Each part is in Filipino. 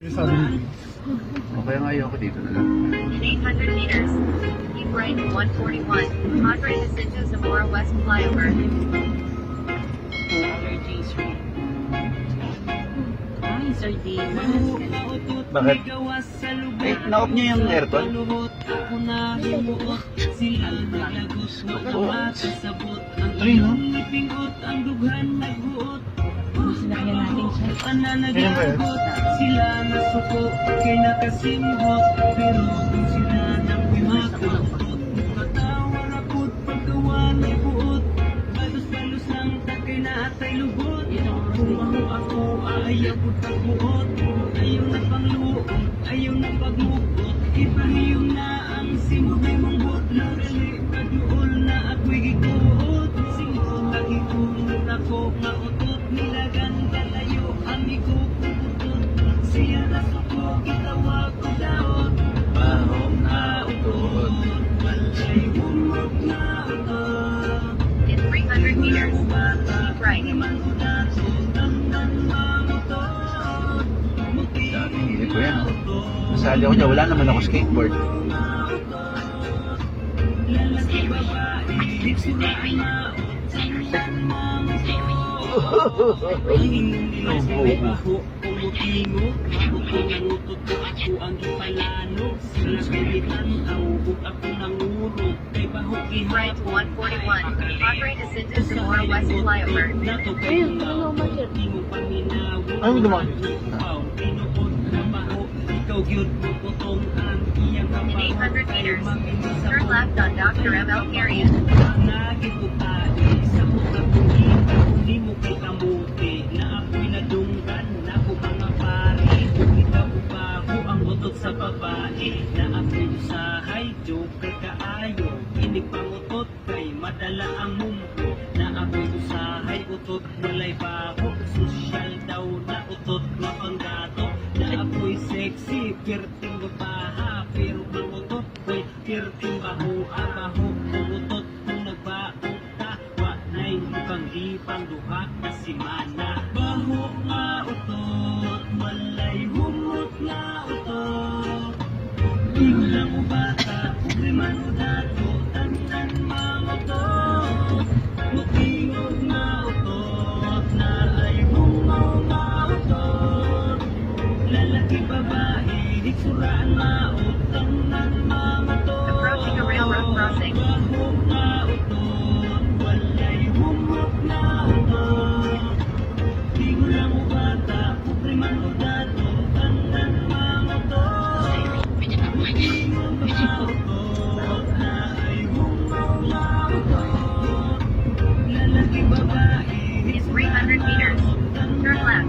Sabi niya. O kaya nga ayoko dito na lang. In 800 meters, keep right at 141, Padre Jacinto Zamora West Flyover. Allergies, right? Ay, sardinas. Bakit? Ay, na-off niyo yung aircon? Three, no? Sinakyan natin siya. Ganyan ba yun? Sila nasuko kay nakasimhot, pero kung sila nang wimakutot, katawa na put pagkawanay buot, balos-balos lang takay na atay lubot. Kung ako ayaw put pagbuot, ayaw na pangluot, ayaw na pagmukot, ipahiyong na ang simot ay mangbot, narali kaduol na ako'y gikuot, simot lagi kung ako nga utot, nilagan kalayo amigo kubutot, siya nasuko gitawag ko daot, bahong na utot, walay humot na utot. In 300 meters, keep right. Hindi ko yan. Masali ako dyan. Wala naman ako skateboard. Keep right to 141, Padre Jacinto Zamora West Flyover. Ay, mo dumaan. In 800 meters, turn left on Dr. M.L. Carrion. Sa babae na ako'y usahay, joke kay kaayo, inipangutot kay madala ang mumpo, na ako'y usahay, utot walay baho, sosyal daw na utot na panggato, na ako'y sexy, pirting babaha, pero pangutot ko'y pirting baho, abaho, pangutot kung nagbaong tawa, na'y mukhang hipang duha na simana, baho nga utot, walay humot nga utot. Tingnan mo bata, liman mo dato, tantan mga to. Mutingog na utot, na ay humaw na utot. Lalaki babae, hiksuraan maot, tantan mga to. Approaching a railroad crossing. Bahog na utot, walay humot na utot. Tingnan mo bata, liman mo dato, tantan mga to. In 300 meters, turn left.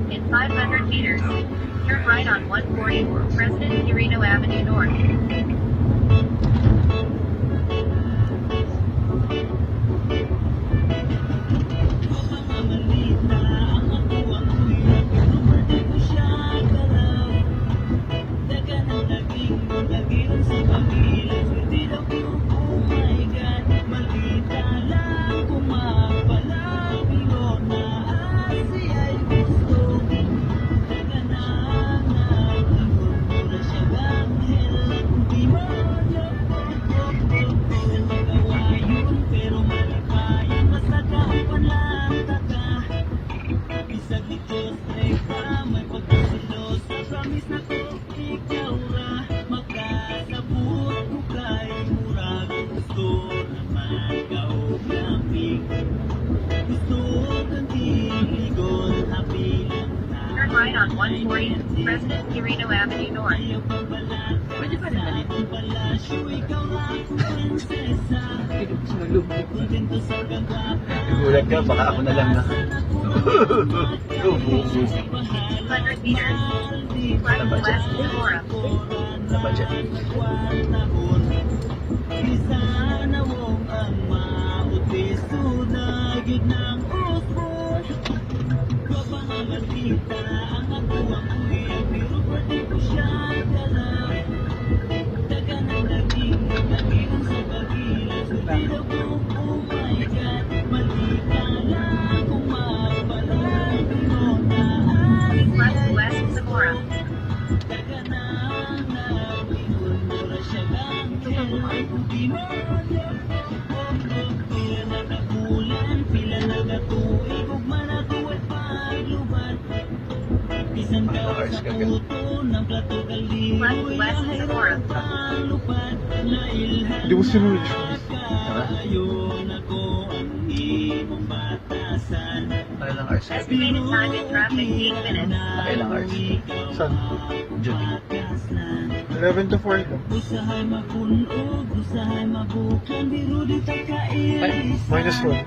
In 500 meters, turn right on 140, President Quirino Avenue North. Turn right on 140, President Quirino Avenue North. Pwede pa rin malit. Nagulat ka, baka ako na lang na. 200 meters, keep right west Zamora. Sa budget. Isa na mong ang mautis tunay Gid ng usbon Wa pa nga maldita ang ako ang kuya pero pwede ko siya dala Daga ng daging Nagihan sa bagilan Suti daw ko oh my God Maldita lang kung mapalang Pinona East left west Zamora. Daga na nagingon mura siya lang Kung di mo Pila na kabulan, pila na katuig Ug manatuwad pagluban Bisan ka sa puto ng plato kaliw Left west Zamora. Palupad na ilhan Hindi mo sinunod. kayo na ko ang imong batasan Ilang hours? Estimated time in traffic 8 minutes. Ilang hours? Saan? Judy. 11 to 4 ka. Usahay makunog, usahay mabuklan Biro di tayo kairis Minus 1.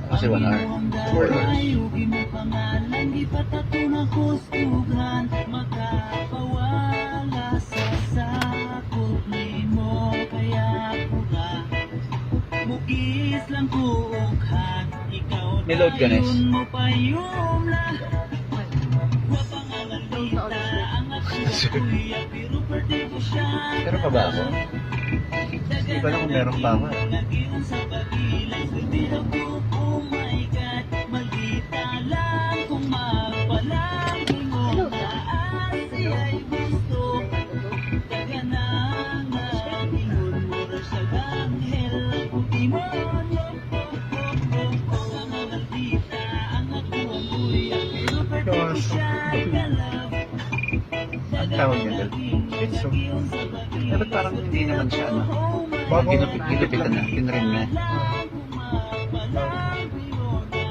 Kasi 1 hour. 4 hours. Yugi mo pangalan, di pa tato na kustugan Makapawala sa sakot ni mo Kaya pura Mukis lang kuughat Ikaw May load ka, Nes? dayon mo payumla Wa pangalan dita Ang ako kuya Pero pwede ko siya Pero pa ba ako? Hindi ko alam kung meron pa ako. Nagihan sa bagilan Swerte daw ko, oh my God Maldita lang kung magpalang Ingon na asiya'y gusto Daga na nga Ingon mo rin siya ganghel Kung di mo Ang maldita Ang ako ang kuya Pero pwede ko siya galap Ang tawag niya doon? Pizza. Eh, ba't parang hindi naman siya, ano? Bago- Ginupitan na, pinrim na.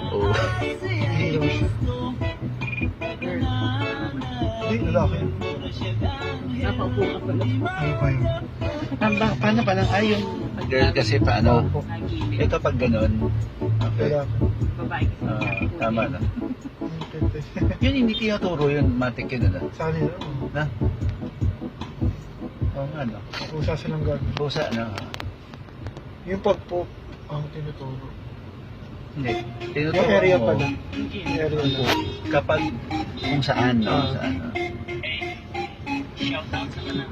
Oo. Hindi lang siya. Hindi, lalaki. Napaupo ka pala. Ano pa yun? Paano pa lang? Ay, yung girl kasi paano? Nagilid. Ito pag ganun. Okay. Lalaki. Babae kasi. Tama na. Yun hindi tinuturo yun. Matik yun, ano? Sa kanila, Na? Oo nga, no? usa silang gagawin. Busa, no? Yung pag-poop, ang tinuturo. Hindi. Tinuturo Yung area mo pala. Yung area na. kapag kung saan, no? Ah. Saan, no? Shoutout sa mga